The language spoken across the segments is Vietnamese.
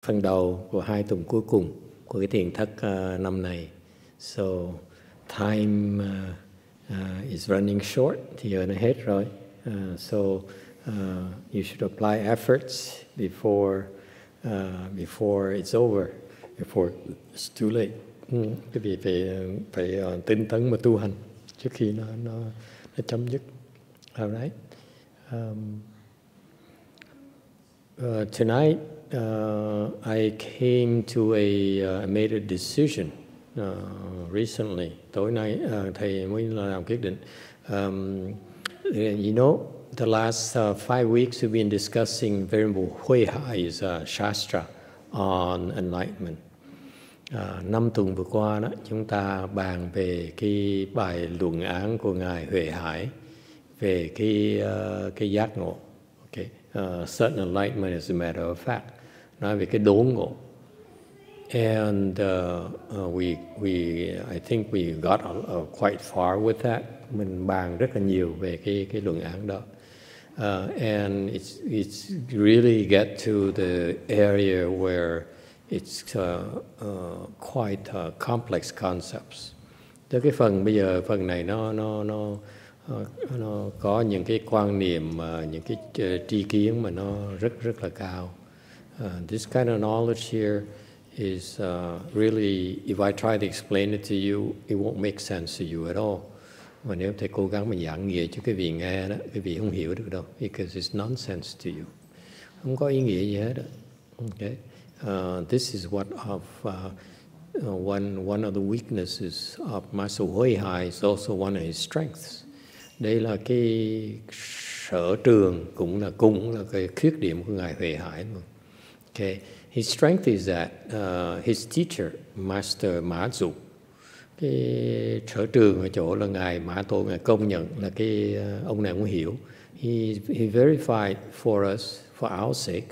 phần đầu của 2 tuần cuối cùng của cái thiền thất năm này. So time is running short, thì giờ nó hết rồi. So you should apply efforts before it's over, before it's too late. Cái việc phải tinh tấn mà tu hành trước khi nó chấm dứt. Alright. Tonight I came to I made a decision recently. Tối nay thầy mới làm quyết định. You know, the last 5 weeks we've been discussing Venerable YongHua's Shastra on enlightenment. 5 tuần vừa qua đó, chúng ta bàn về cái bài luận án của ngài Huệ Hải về cái giác ngộ. Okay. Certain enlightenment as a matter of fact, nói về cái đốn ngộ. And I think we got quite far with that. Mình bàn rất là nhiều về cái luận án đó. And it's really get to the area where it's quite complex concepts. Tới cái phần bây giờ, phần này nó có những cái quan niệm, những cái tri kiến mà nó rất là cao. This kind of knowledge here is really, if I try to explain it to you, it won't make sense to you at all. Mà nếu thầy cố gắng mà giảng nghĩa cho cái vị nghe đó, cái vị không hiểu được đâu, because it's nonsense to you. Không có ý nghĩa gì hết đó. Okay. This is what one of the weaknesses of Master YongHua is also one of his strengths. Đây là cái sở trường, cũng là cái khuyết điểm của ngài Huệ Hải. Okay. His strength is that his teacher, Master Mã Dục, cái sở trường ở chỗ là ngài Mã Tổ, ngài công nhận là cái ông này cũng hiểu. He verified for us, for our sake,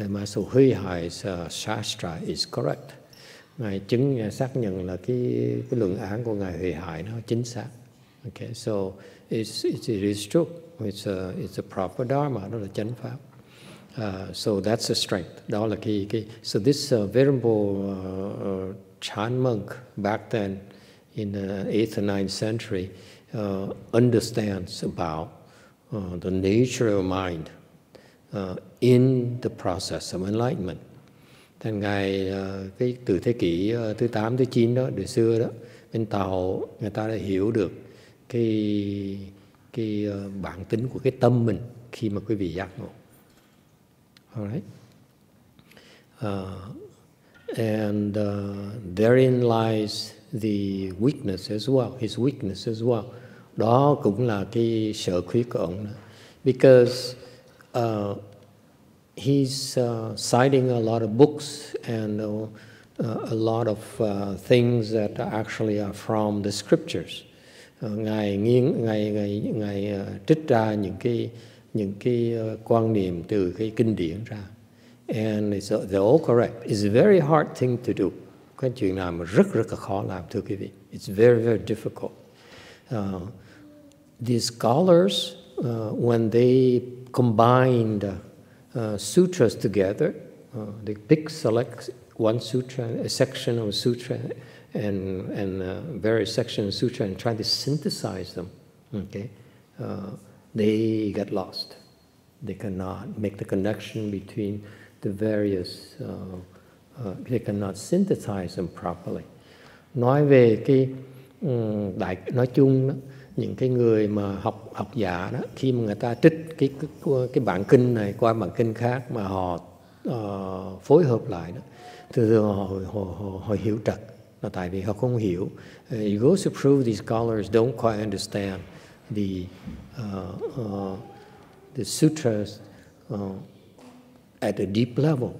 Master YongHua's Shastra is correct. Ngài xác nhận là cái luận án của ngài Huệ Hải nó chính xác. Okay, so it is true. It's a proper dharma, đó là chánh pháp. So that's a strength. Đó là cái so this venerable Chan monk back then in the 8th and 9th century understands about the nature of mind in the process of enlightenment. Thành ngài từ thế kỷ thứ 8 thứ 9 đó, đời xưa đó, bên Tàu người ta đã hiểu được cái bản tính của cái tâm mình khi mà quý vị giác ngộ. Alright. And therein lies the weakness as well, his weakness as well. Đó cũng là cái sở khuyết của ông đó. Because he's citing a lot of books and a lot of things that actually are from the scriptures. Ngài trích ra những cái quan niệm từ cái kinh điển ra. And they're all correct. It's a very hard thing to do. Cái chuyện nào mà rất là khó làm, thưa quý vị. It's very, very difficult. The scholars, when they combined sutras together, they select one sutra, a section of a sutra, and various sections of sutra, and try to synthesize them. Okay, they get lost. They cannot make the connection between the various. They cannot synthesize them properly. Nói về cái nói chung đó, những cái người mà học giả đó, khi mà người ta trích cái bản kinh này qua bản kinh khác mà họ phối hợp lại đó, thường họ hiểu trật, là tại vì họ không hiểu. It goes to prove these scholars don't quite understand the sutras at a deep level.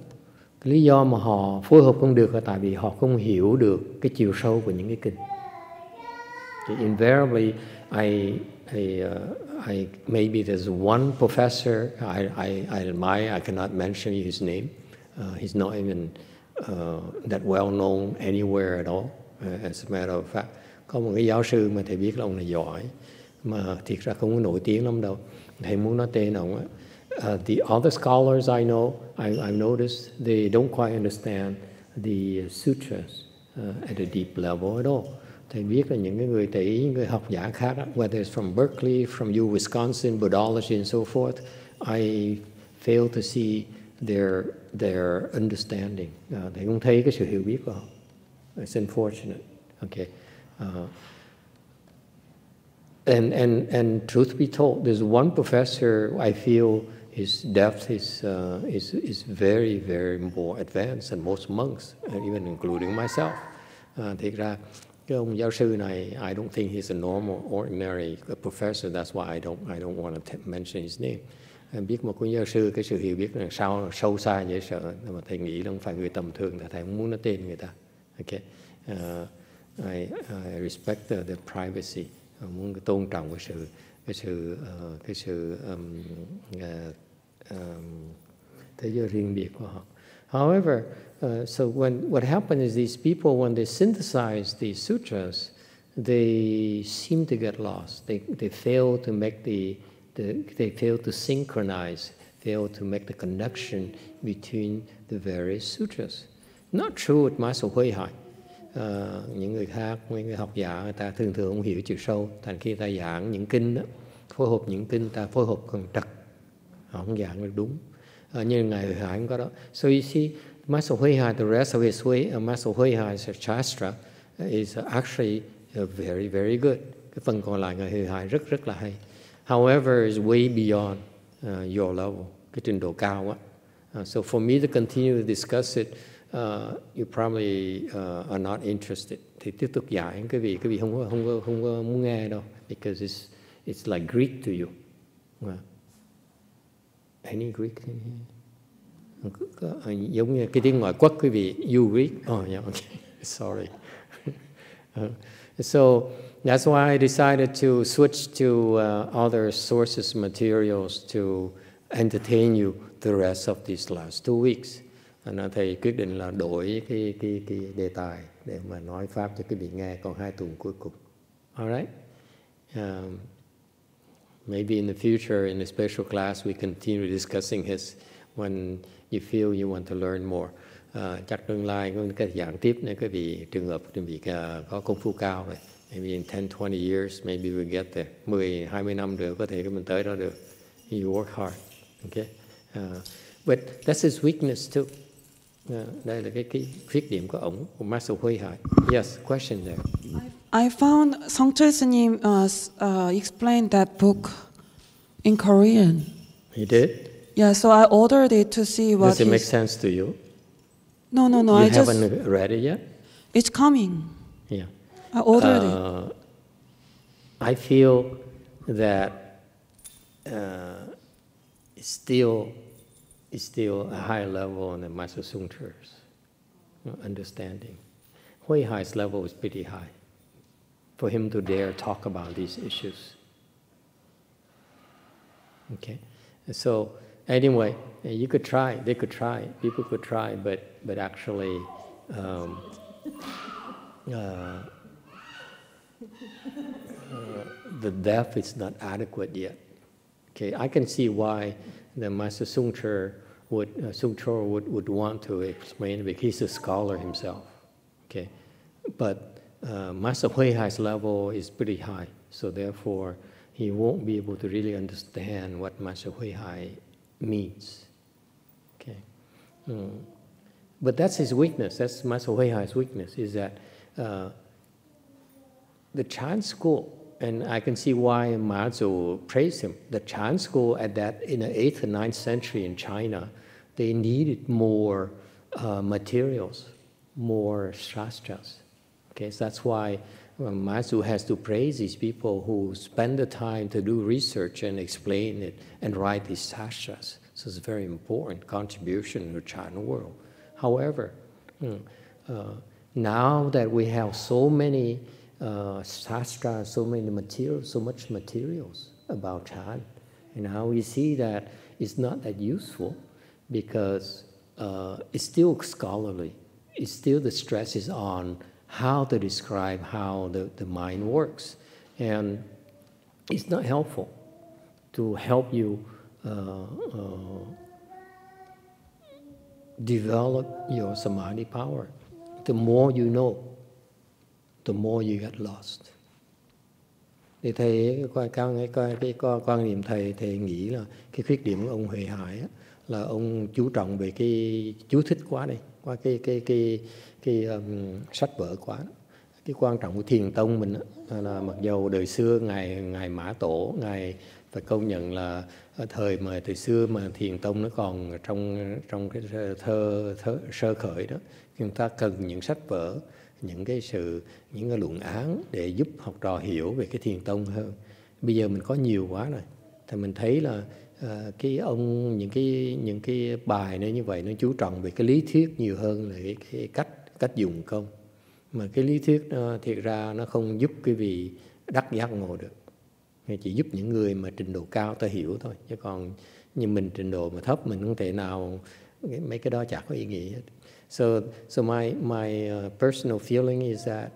Cái lý do mà họ phối hợp không được là tại vì họ không hiểu được cái chiều sâu của những cái kinh. Invariably, I maybe there's one professor I admire. I cannot mention his name. He's not even that well known anywhere at all. As a matter of fact, có một cái giáo sư mà thầy biết là ông này giỏi, mà thiệt ra không có nổi tiếng lắm đâu. Thầy muốn nói tên ông á. The other scholars I know, I've noticed, they don't quite understand the sutras at a deep level at all. Thầy biết là những cái người Tây Ý, những người học giả khác, whether it's from Berkeley, from U Wisconsin, Buddhology and so forth, I fail to see their understanding. Thầy không thấy cái sự hiểu biết của họ. It's unfortunate. Okay. And truth be told, there's one professor I feel his depth is very, very more advanced than most monks, even including myself. Thực ra cái ông giáo sư này, I don't think he's a normal, ordinary professor. That's why I don't want to mention his name. Biết một cái giáo sư, cái sự hiểu biết là sâu xa dễ sợ, mà thầy nghĩ là không phải người tầm thường, thầy không muốn nói tên người ta. Okay. I respect the privacy. Muốn tôn trọng cái sự thế giới riêng biệt của họ. However, so what happened is these people, when they synthesize these sutras, they seem to get lost. They fail to make they fail to synchronize, fail to make the connection between the various sutras. Not true with Master YongHua. Những người khác, những người học giả, người ta thường không hiểu chiều sâu. Thành khi ta giảng những kinh đó, phối hợp những kinh, ta phối hợp còn trật, họ không giảng được đúng. Nhưng Ngài Huệ Hải không có đó. So you see, Master YongHua, the rest of his way, Master YongHua's Shastra is actually very, very good. Cái phần còn lại Ngài Huệ Hải rất là hay. However, it's way beyond your level, cái trình độ cao quá. So for me to continue to discuss it, you probably are not interested. Thì tiếp tục giải cái vị không có muốn nghe đâu, because it's like Greek to you. Any Greek in here? Giống như cái tiếng ngoại quốc quý vị, you Greek? Oh yeah, okay, sorry. So that's why I decided to switch to other sources, materials to entertain you the rest of these last 2 weeks. Thầy quyết định là đổi cái đề tài để mà nói pháp cho quý vị nghe còn 2 tuần cuối cùng. All right? Maybe in the future, in a special class, we continue discussing his when you feel you want to learn more. Chắc tương lai có cái giảng tiếp nếu quý vị trường hợp quý vị có công phu cao rồi. Maybe in 10-20 years, maybe we'll get there. 10-20 năm nữa có thể mình tới đó được. You work hard. Okay? But that's his weakness too. Đây là cái khuyết điểm của ổng, của Master YongHua. Yes, question there. I found Songchul S님 explained that book in Korean. He did? Yeah, so I ordered it to see what. Does it make sense to you? No. You haven't read it yet? It's coming. Yeah. I ordered it. I feel that it's still a high level on the Master Sutras understanding. YongHua's level is pretty high for him to dare talk about these issues. Okay, so anyway, you could try. They could try. People could try, but actually, the depth is not adequate yet. Okay, I can see why the Master Sutra would want to explain, because he's a scholar himself. Okay, but Master YongHua's level is pretty high, so therefore he won't be able to really understand what Master YongHua means. Okay, but that's his weakness. That's Master YongHua's weakness, is that the Chan school. And I can see why Mazu praised him. The Chan school in the 8th and 9th century in China, they needed more materials, more shastras. Okay, so that's why Mazu has to praise these people who spend the time to do research and explain it and write these shastras. So it's a very important contribution to the China world. However, now that we have so many shastra, so many materials, so much materials about Chan, and now we see that it's not that useful, because it's still scholarly. It's still, the stress is on how to describe how the mind works, and it's not helpful to help you develop your samadhi power. The more you know, the more you get lost. Thì thầy cái quan niệm thầy nghĩ là cái khuyết điểm của ông Huệ Hải á, là ông chú trọng về cái chú thích quá đây, qua cái sách vở quá. Cái quan trọng của thiền tông mình á, là mặc dầu đời xưa ngài Mã Tổ, ngài phải công nhận là ở thời mà từ xưa mà thiền tông nó còn trong cái thơ sơ khởi đó, chúng ta cần những sách vở, những cái luận án để giúp học trò hiểu về cái thiền tông hơn. Bây giờ mình có nhiều quá rồi, thì mình thấy là những cái bài này như vậy nó chú trọng về cái lý thuyết nhiều hơn là cái cách dùng công. Mà cái lý thuyết thiệt ra nó không giúp cái vị đắc giác ngộ được, chỉ giúp những người mà trình độ cao ta hiểu thôi, chứ còn như mình trình độ mà thấp mình không thể nào, mấy cái đó chả có ý nghĩa. So my personal feeling is that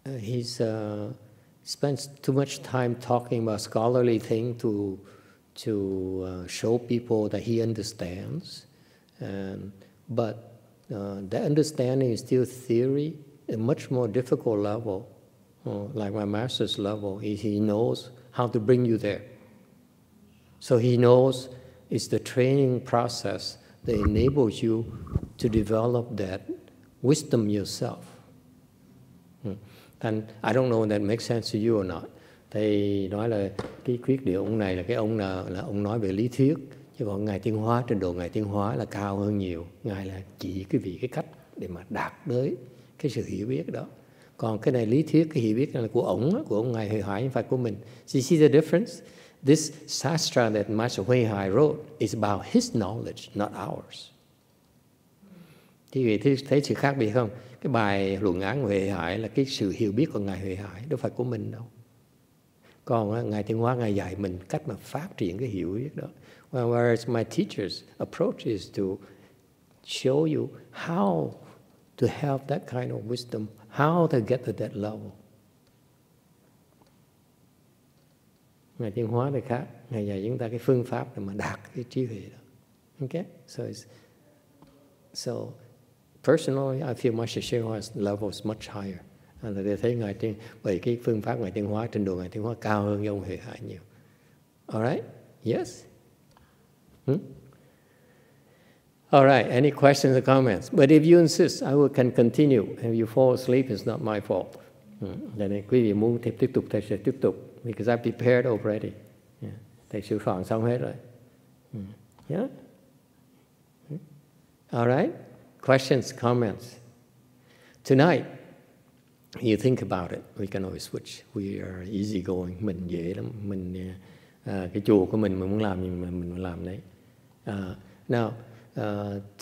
he's spends too much time talking about scholarly thing to show people that he understands, but that understanding is still theory, a much more difficult level. Like my master's level, he knows how to bring you there. So he knows it's the training process that enables you to develop that wisdom yourself. And I don't know if that makes sense to you or not. Thầy nói là cái khuyết điểm ông này là cái ông là ông nói về lý thuyết, chứ còn Ngài Tiến Hóa, trình độ Ngài Tiến Hóa là cao hơn nhiều. Ngài là chỉ cái cách để mà đạt tới cái sự hiểu biết đó. Còn cái này lý thuyết, cái hiểu biết là của ông Ngài Huệ Hải, không phải của mình. So you see the difference? This Shastra that Master Huệ wrote is about his knowledge, not ours. Quý vị thấy sự khác biệt không? Cái bài luận án của Huệ Hải là cái sự hiểu biết của Ngài Huệ Hải, đâu phải của mình đâu. Còn Ngài Tiến Hóa, Ngài dạy mình cách mà phát triển cái hiểu biết đó. Whereas my teacher's approach is to show you how to have that kind of wisdom, how to get to that level. Ngài Tiến Hóa thì khác, Ngài dạy chúng ta cái phương pháp để mà đạt cái trí huệ đó. Okay? So personally, I feel Master YongHua's level is much higher. Tôi thấy bởi cái phương pháp Ngài Tiến Hóa, trình độ Ngài Tiến Hóa cao hơn ông Huệ Hải nhiều. Alright? Yes? Alright, any questions or comments? But if you insist, I can continue. If you fall asleep, it's not my fault. Nên quý vị muốn tiếp tục, thầy sẽ tiếp tục. Because I prepared already. Thầy sửa soạn xong hết rồi. Yeah? Alright? Questions, comments? Tonight, you think about it. We can always switch. We are easy going. Mình dễ lắm. Cái chùa của mình muốn làm gì mình làm đấy. Now,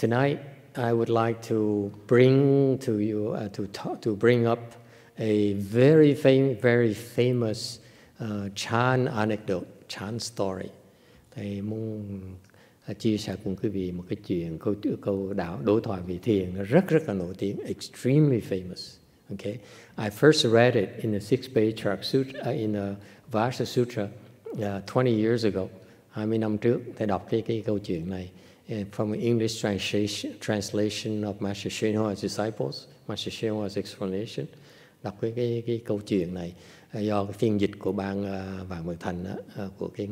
tonight I would like to bring to you to bring up a very famous Chan anecdote, Chan story. Thầy muốn chia sẻ cùng quý vị một cái chuyện câu đối thoại về thiền nó rất là nổi tiếng, extremely famous. Okay, I first read it in the 6-page sutra, in the Vajra Sutra 20 years ago. 20 năm trước, thầy đọc cái câu chuyện này from an English translation of Master YongHua's disciples, Master YongHua's explanation. Đọc cái câu chuyện này do cái phiên dịch của ban Vạn Mật Thành đó, của cái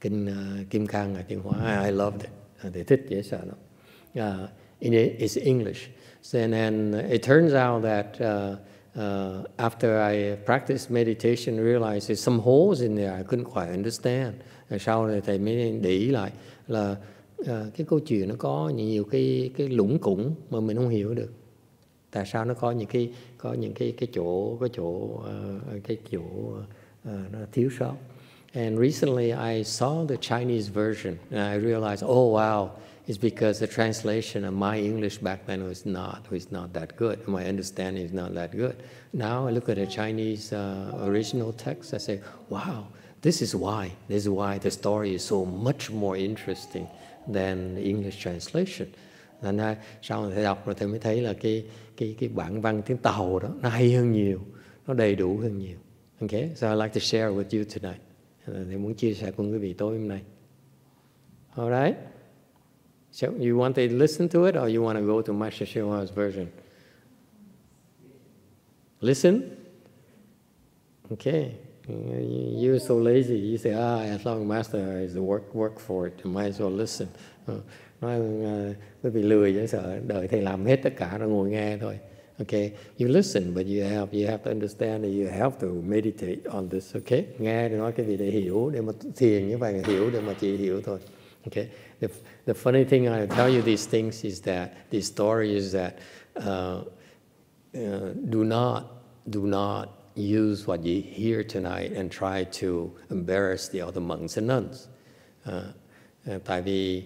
kinh Kim Cang Ngài Tiến Hóa. I loved it. Thầy thích dễ sợ lắm. It's English. And it turns out that after I practiced meditation, I realized there's some holes in there I couldn't quite understand. Sau này thầy mới để ý lại là cái câu chuyện nó có nhiều cái lủng củng mà mình không hiểu được. Tại sao nó có những cái chỗ nó thiếu sót. And recently I saw the Chinese version and I realized, oh wow, it's because the translation of my English back then was not that good. My understanding is not that good. Now I look at the Chinese original text, I say, wow, this is why the story is so much more interesting than the English translation. Nên sau này thầy đọc rồi thầy mới thấy là cái bản văn tiếng Tàu đó nó hay hơn nhiều, nó đầy đủ hơn nhiều. Okay, so I'd like to share with you tonight. Thầy muốn chia sẻ cùng quý vị tối hôm nay. Alright? So you want to listen to it or you want to go to Master YongHua's version? Listen? Okay. You're so lazy. You say, as long as Master is the work for it, you might as well listen. Nói quý vị lười chứ sợ đợi thầy làm hết tất cả rồi ngồi nghe thôi. Okay, you listen, but you have to understand that you have to meditate on this. Okay, nghe để nói cái gì để hiểu, để mà thiền như vậy hiểu để mà chỉ hiểu thôi. Okay, the funny thing I tell you these things is that these stories is that do not use what you hear tonight and try to embarrass the other monks and nuns. Tại vì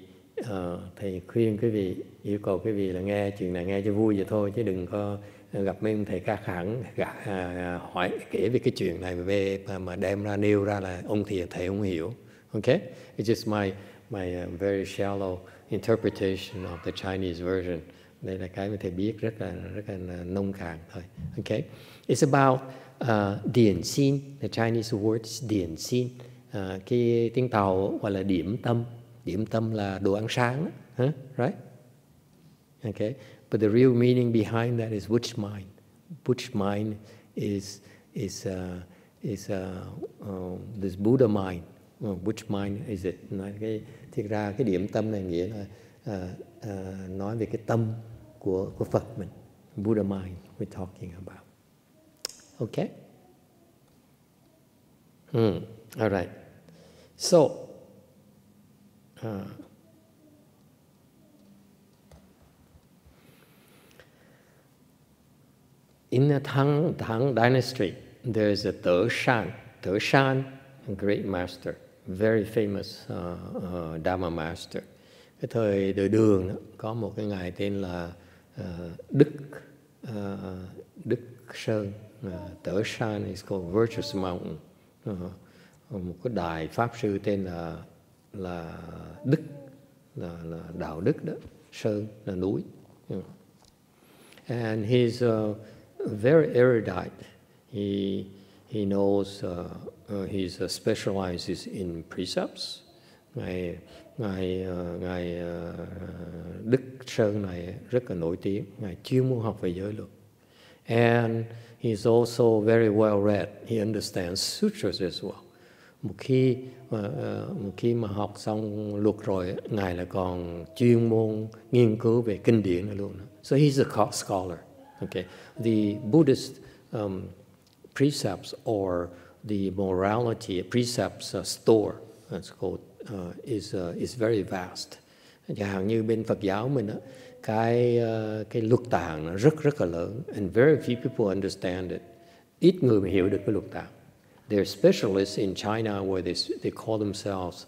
thầy khuyên quý vị, yêu cầu quý vị là nghe chuyện này nghe cho vui vậy thôi, chứ đừng có gặp mấy ông thầy khác hẳn hỏi kể về cái chuyện này về mà đem ra nêu ra là ông thầy không hiểu. Okay, it's just my very shallow interpretation of the Chinese version. Đây là cái mà thầy biết rất là nông cạn thôi. Okay, it's about điển xin. The Chinese word is điển xin. Cái tiếng Tàu gọi là điểm tâm. Điểm tâm là đồ ăn sáng, right? Okay, but the real meaning behind that is which mind. Which mind is this Buddha mind. Which mind is it? Nói thực ra cái điểm tâm này nghĩa là nói về cái tâm của Phật mình. Buddha mind we're talking about. Okay. All right. So. In the Tang dynasty, there is a Te Shan, a great master, very famous Dharma master. Cái thời đời Đường có một cái ngài tên là Đức Sơn. Te Shan is called Vajra Mountain. Một cái đại pháp sư tên là Đức, là đạo Đức đó, Sơn là núi. And he's very erudite. He knows. He specializes in precepts. Ngài Đức Sơn này rất là nổi tiếng. Ngài chuyên môn học về giới luật. And he's also very well read. He understands sutras as well. Một khi mà học xong luật rồi, ngài là còn chuyên môn nghiên cứu về kinh điển này luôn. So he's a scholar. Okay, the Buddhist precepts or the morality precepts store, that's called, is very vast. Chẳng hạn như bên Phật giáo mình cái luật tạng nó rất là lớn, and very few people understand it. Ít người mà hiểu được cái luật tạng. They're specialists in China where they call themselves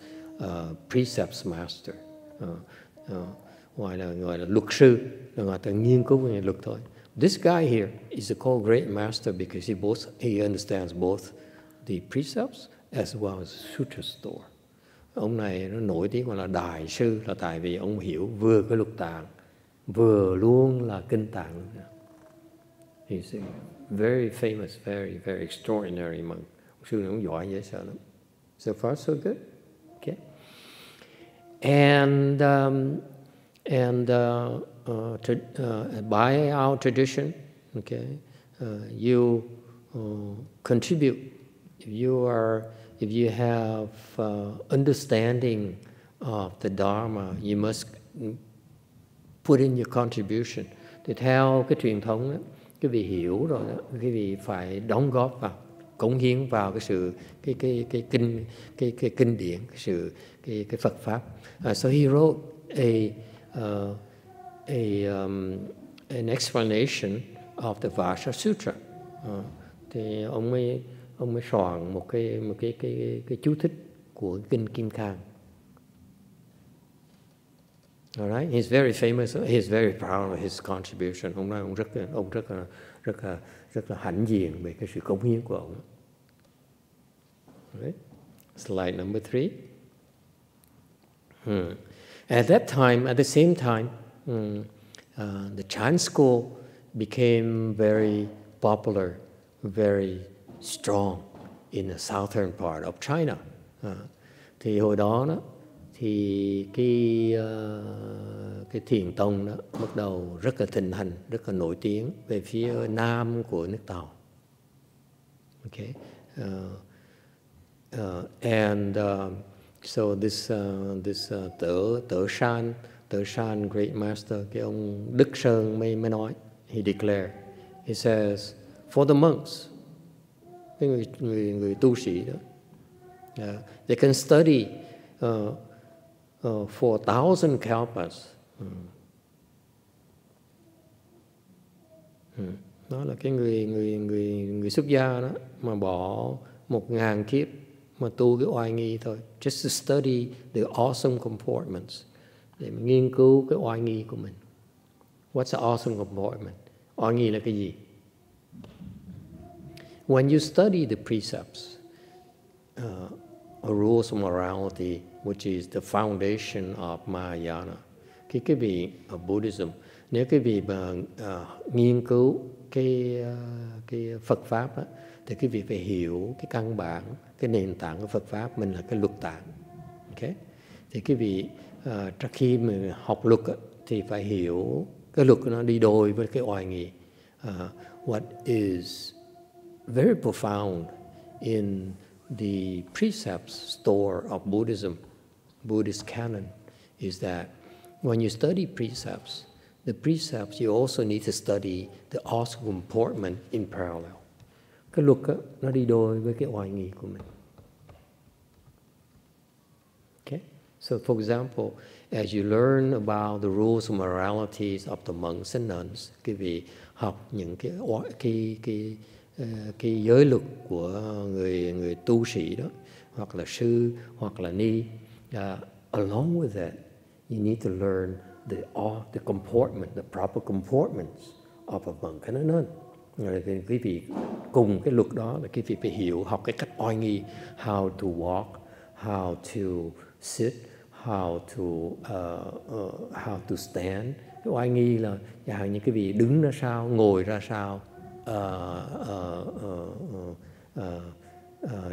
precepts master. Gọi là luật sư, là người ta nghiên cứu về luật thôi. This guy here is called great master because he understands both the precepts as well as sutra store. Ông này nó nổi tiếng gọi là đại sư là tại vì ông hiểu vừa cái luật tạng vừa luôn là kinh tạng. He's a very famous, very very extraordinary monk. Sư này cũng giỏi dễ sợ lắm. So far so good. Okay. And by our tradition, okay, you contribute. If you have understanding of the Dharma, you must put in your contribution. Thì theo cái truyền thống đó, cái vị hiểu rồi đó, cái vị phải đóng góp vào, cống hiến vào cái sự cái kinh điển, cái Phật pháp. So he wrote an explanation of the Vajra Sutra. Thì ông mới soạn một cái chú thích của kinh Kim Cang. All right, he's very famous. He's very proud of his contribution. Ông nói ông rất là hãnh diện về cái sự cống hiến của ông. Right? Slide number 3. At the same time, the Chan school became very popular, very strong in the southern part of China. Thì hồi đó thì cái thiền tông đó bắt đầu rất là thịnh hành, rất là nổi tiếng về phía nam của nước Tàu. Okay. So this Tử San Great Master, cái ông Đức Sơn mới nói, he declared, he says, for the monks, cái người tu sĩ đó, they can study for 1,000 kalpas. Đó là cái người xuất gia đó mà bỏ 1,000 kiếp mà tu cái oai nghi thôi, just to study the awesome comportments, để mà nghiên cứu cái oai nghi của mình. What's an awesome comportment? Oai nghi là cái gì? When you study the precepts, rules of morality, which is the foundation of Mahayana, cái vị ở Buddhism, nếu cái vị mà nghiên cứu cái Phật pháp đó, thì cái vị phải hiểu cái căn bản, cái nền tảng của Phật pháp mình là cái luật tạng. Okay? Thì cái vị trước khi mình học luật đó, thì phải hiểu cái luật nó đi đôi với cái oai nghi. What is very profound in the precepts store of Buddhism, Buddhist canon, is that when you study precepts, the precepts you also need to study the awesome comportment in parallel. Cái luật đó, nó đi đôi với cái oai nghi của mình. Okay? So for example, as you learn about the rules and moralities of the monks and nuns, quý vị học những cái giới luật của người tu sĩ đó, hoặc là sư, hoặc là ni, along with that, you need to learn the comportment, the proper comportments of a monk and a nun. Thì quý vị cùng cái luật đó là quý vị phải hiểu, học cái cách oai nghi, how to walk, how to sit, how to stand. Cái oai nghi là chẳng hạn như quý vị đứng ra sao, ngồi ra sao,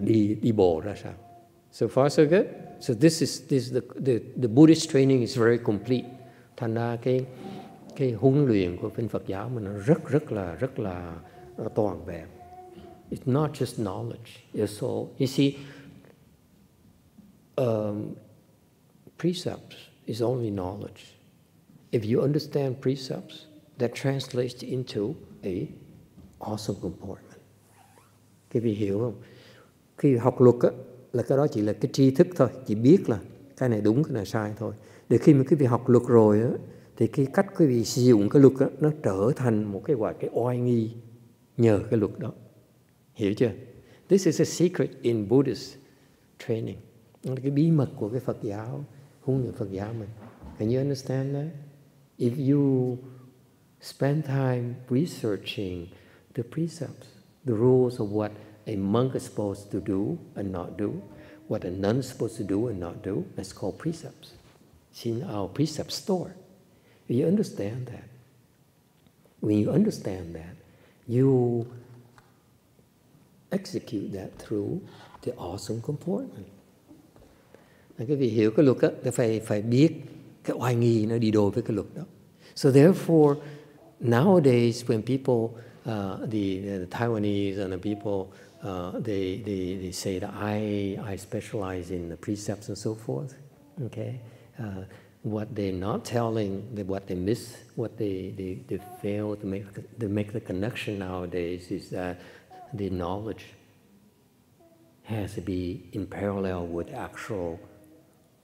đi bộ ra sao. So far so good. So this is the Buddhist training is very complete. Thành ra cái huấn luyện của bên Phật giáo mình nó rất là toàn vẹn. It's not just knowledge. It's all, you see, precepts is only knowledge. If you understand precepts, that translates into a awesome comportment. Quý vị hiểu không? Khi học luật á, là cái đó chỉ là cái tri thức thôi, chỉ biết là cái này đúng, cái này sai thôi. Để khi mà quý vị học luật rồi á, thì cái cách quý vị sử dụng cái luật đó, nó trở thành một cái oai nghi nhờ cái luật đó. Hiểu chưa? This is a secret in Buddhist training. Nó là cái bí mật của cái Phật giáo, huấn luyện Phật giáo mình. Can you understand that? If you spend time researching the precepts, the rules of what a monk is supposed to do and not do, what a nun is supposed to do and not do, that's called precepts. It's in our precept store. You understand that. When you understand that, you execute that through the awesome comportment. Cái vị hiểu cái luật đó, phải biết cái oai nghi nó đi đôi với cái luật đó. So therefore, nowadays when people, the Taiwanese and the people, they say that I specialize in the precepts and so forth. Okay. What they're not telling, what they miss, what they fail to make the connection nowadays is that the knowledge has to be in parallel with actual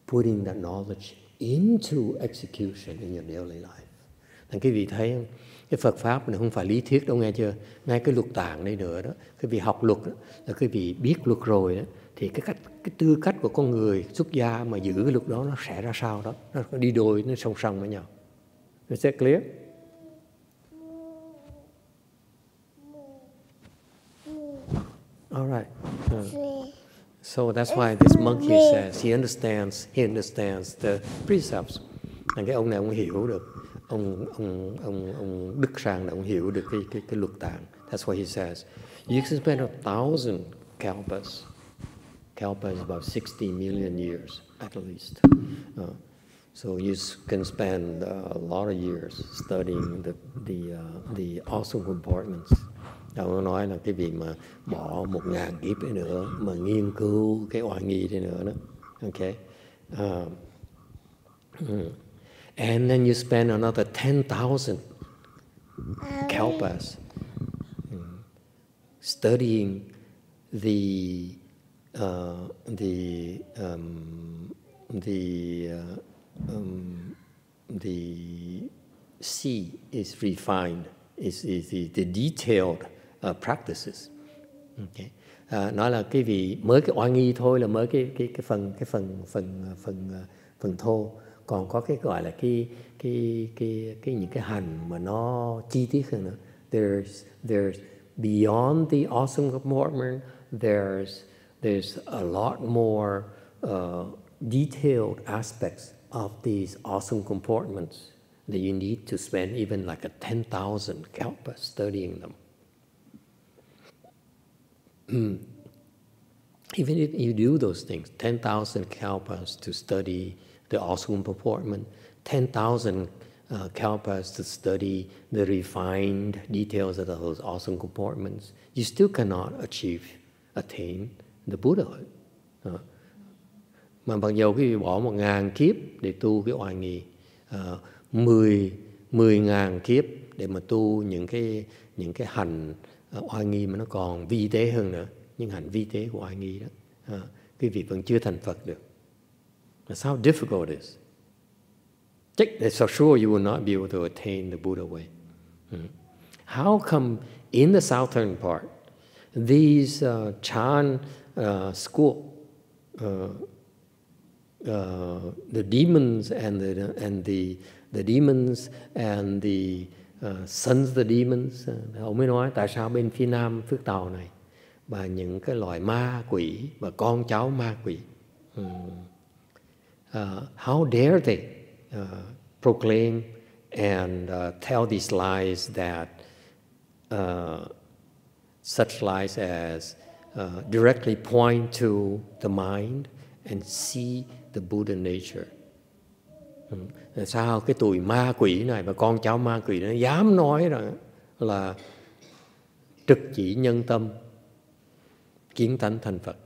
putting that knowledge into execution in your daily life. Thành quý vị thấy không? Cái Phật Pháp này không phải lý thuyết đâu, nghe chưa? Ngay cái luật tạng đây nữa đó. Quý vị học luật đó, là quý vị biết luật rồi đó, thì cái tư cách của con người xuất gia mà giữ cái luật đó nó sẽ ra sao đó. Nó đi đôi, nó song song với nhau. Is that clear? All right. So that's why this monkey says he understands the precepts. Cái ông này ông hiểu được, ông Đức Sang này ông hiểu được cái luật tạng. That's why he says you can spend 1,000 kalpas. Kalpa is about 60 million years at least. So you can spend a lot of years studying the awesome comportments. Ông nói là cái việc mà bỏ 1000 kiếp đi nữa mà nghiên cứu cái oai nghi đi nữa đó. Okay. And then you spend another 10,000 kalpas studying the sea is refined, is the detailed practices. Okay. Nói là cái vị mới cái oai nghi thôi là mới cái phần thô, còn có cái gọi là cái những cái hành mà nó chi tiết hơn nữa. There's beyond the awesome comportment, there's a lot more detailed aspects of these awesome comportments that you need to spend even like 10,000 kalpas studying them. Even if you do those things, 10,000 kalpas to study the awesome comportment, 10,000 kalpas to study the refined details of those awesome comportments, you still cannot attain the Buddhahood. Mà bằng dầu quý vị bỏ 1000 kiếp để tu cái oai nghi, 10.000 kiếp để mà tu những cái hành oai nghi mà nó còn vi tế hơn nữa, những hành vi tế của oai nghi đó, quý vị vẫn chưa thành Phật được. That's how difficult it is. So sure you will not be able to attain the Buddha way. How come in the southern part, these Chan school, the demons and the demons and the sons of the demons, ông mới nói tại sao bên phía nam Phước Tàu này và những cái loài ma quỷ và con cháu ma quỷ, how dare they proclaim and tell these lies that such lies as directly point to the mind and see the Buddha nature. Sao cái tụi ma quỷ này và con cháu ma quỷ nó dám nói rằng là trực chỉ nhân tâm kiến tánh thành Phật?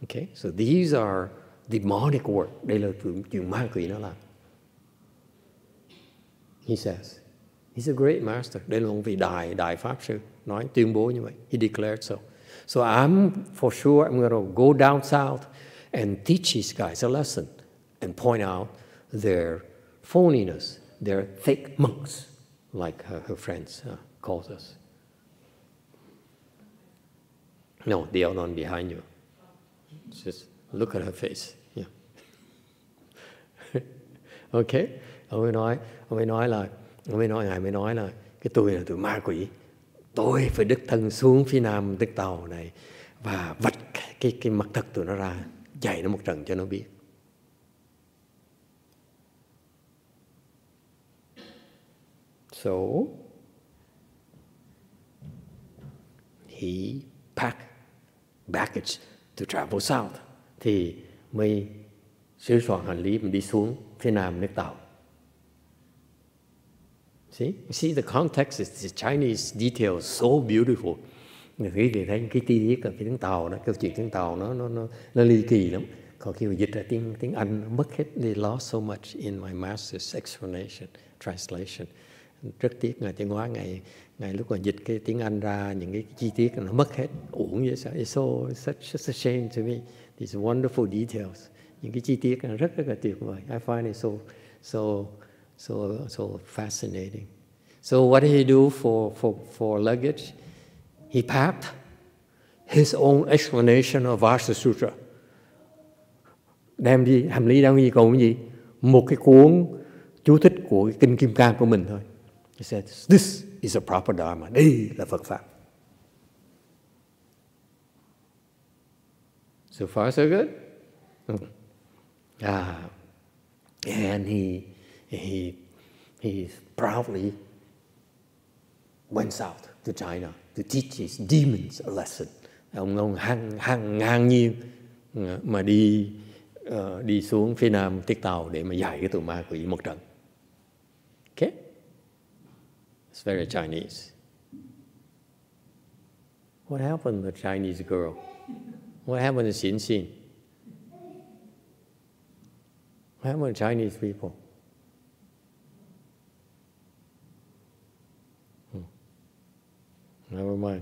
Okay, so these are demonic work. Đây là chuyện ma quỷ nó làm. He says, he's a great master. Đây là một vị đại pháp sư nói tuyên bố như vậy. He declared so. So I'm for sure I'm going to go down south and teach these guys a lesson and point out their phoniness, their fake monks, like her friends calls us. No, the other one behind you. Just look at her face. Yeah. Okay. Ngài mới nói là cái tôi là tụi ma quỷ. Tôi phải đích thân xuống phía nam Đức Tàu này và vạch cái mặt thật tụi nó ra, dạy nó một trận cho nó biết. So he packed baggage to travel south. Thì mới sửa soạn hành lý mình đi xuống phía nam nước Tàu. See the context is the Chinese details so beautiful. Quý vị thấy cái chi tiết ở cái tiếng Tàu đó, câu chuyện tiếng Tàu nó ly kỳ lắm. Còn khi mà dịch ra tiếng Anh nó mất hết, they lost so much in my master's explanation, translation. Rất tiếc Ngài Chân Hóa, Ngài lúc mà dịch cái tiếng Anh ra những cái chi tiết nó mất hết, uổng vậy sao? It's such a shame to me. These wonderful details, những cái chi tiết rất là tuyệt vời. I find it so fascinating. So what did he do for luggage? He packed his own explanation of Vajra Sutra. Đem đi hành lý, đem đi còn cái gì? Một cái cuốn chú thích của cái kinh Kim Cang của mình thôi. He said, this is a proper dharma. Đây là Phật pháp. So far so good. And he proudly went south to China to teach his demons a lesson Ông ngang nhiên mà đi xuống phía nam chiếc tàu để mà dạy cái tụi ma quỷ một trận. Okay? It's very Chinese. What happened to the Chinese girl? What happened to Xin Xin? What happened to Chinese people? Never mind.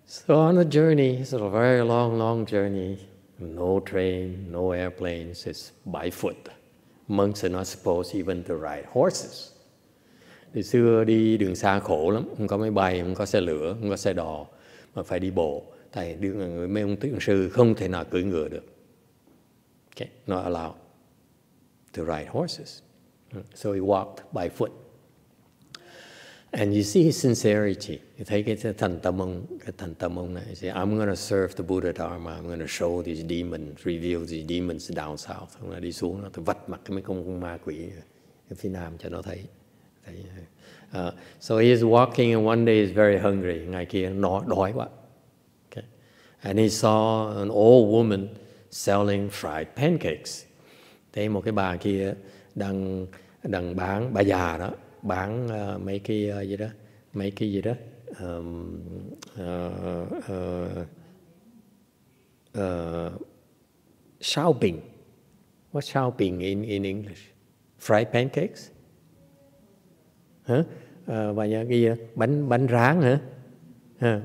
So on a journey, it's a very long journey. No train, no airplanes. It's by foot. Monks are not supposed even to ride horses. Từ xưa đi đường xa khổ lắm, không có máy bay, không có xe lửa, không có xe đò, mà phải đi bộ. Tại mấy ông tượng sư không thể nào cưỡi ngựa được. Okay, not allowed to ride horses. So he walked by foot. And you see his sincerity. You thấy cái thành tâm ông này. Say, I'm going to serve the Buddha Dharma. I'm going to show these demons, reveal these demons down south. Ông đi xuống, nó vạch mặt cái mấy con ma quỷ ở phía nam cho nó thấy. So he is walking, and one day he's very hungry. Ngày kia nó đói quá. Okay. And he saw an old woman selling fried pancakes. Thấy một cái bà kia đang bán, bà già đó, bán mấy cái gì đó shopping. What's shopping in English? Fried pancakes? Hả? Và cái gì đó? Bánh rán hả?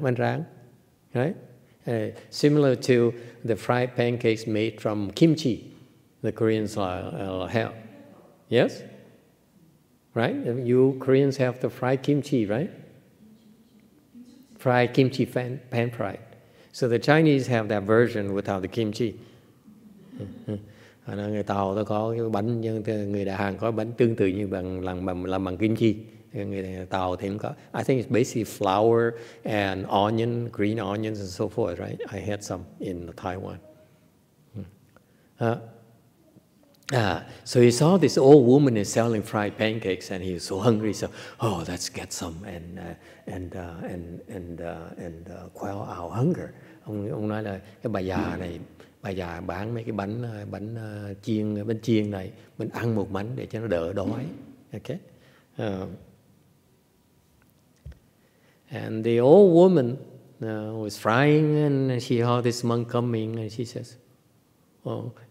Bánh rán. Right? Similar to the fried pancakes made from kimchi, the Koreans have. Yes? Right? You Koreans have the fried kimchi, right? Fried kimchi pan fried. So the Chinese have that version without the kimchi. Người Tàu nó có cái bánh, người Đại Hàn có bánh tương tự như làm bằng kim chi. Người Tàu thì cũng có. I think it's basically flour and onion, green onions and so forth, right? I had some in Taiwan. So he saw this old woman is selling fried pancakes, and he was so hungry. So, let's get some and quell our hunger. Ông nói là cái bà già bán mấy cái bánh chiên này, mình ăn một bánh để cho nó đỡ đói. Okay. And the old woman was frying, and she saw this monk coming, and she says,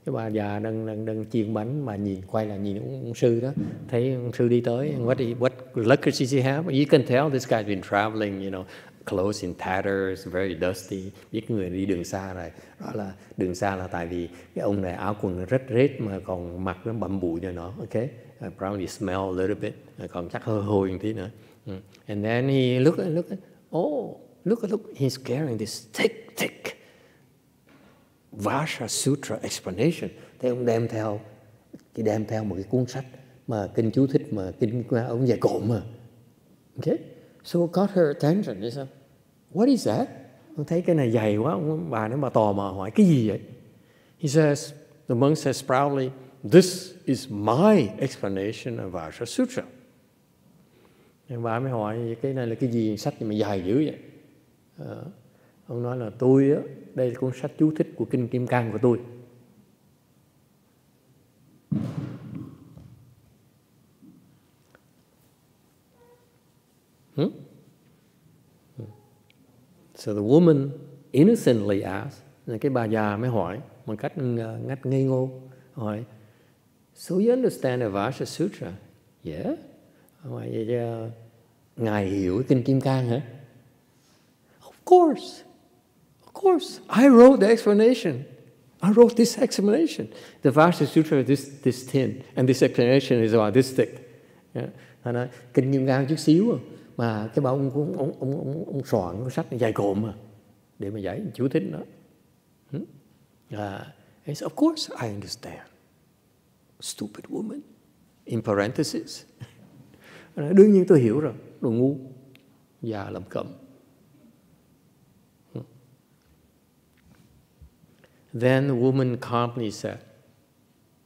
cái bà già đang chiên bánh mà quay lại nhìn ông sư đó, thấy ông sư đi tới, what luggage does he have? You can tell this guy's been traveling, clothes in tatters, very dusty. Biết người đi đường xa rồi, đó là đường xa là tại vì cái ông này áo quần rất rết mà còn mặc nó bặm bụi cho nó. Okay, probably smell a little bit, còn chắc hơi hôi một tí nữa. And then he look, look, he's carrying this thick Vajra Sutra explanation. Thế ông đem theo một cái cuốn sách mà kinh chú thích, mà kinh ông dạy cộm mà. Okay, so got her attention. He said, what is that? Ông thấy cái này dày quá, bà tò mò hỏi cái gì vậy? He says, the monk says proudly, this is my explanation of Vajra Sutra. Bà mới hỏi cái này là cái gì, sách gì mà dài dữ vậy? Ông nói là đây là cuốn sách chú thích của kinh Kim Cang của tôi. So the woman innocently asked, cái bà già mới hỏi một cách ngây ngô, hỏi, so you understand the Vajra Sutra? Yeah. Hỏi vậy ngài hiểu kinh Kim Cang hả? Of course, I wrote the explanation. I wrote this explanation. The Vajra Sutra is this thin, and this explanation is about this thick. Yeah. Kinh Kim Cang chút xíu mà cái bà ông soạn cái sách này dài cộm mà để mà giải chú thích nó. He said, of course I understand. Stupid woman. In parentheses. Đương nhiên tôi hiểu rồi, đồ ngu, già lầm cẩm. Then the woman calmly said,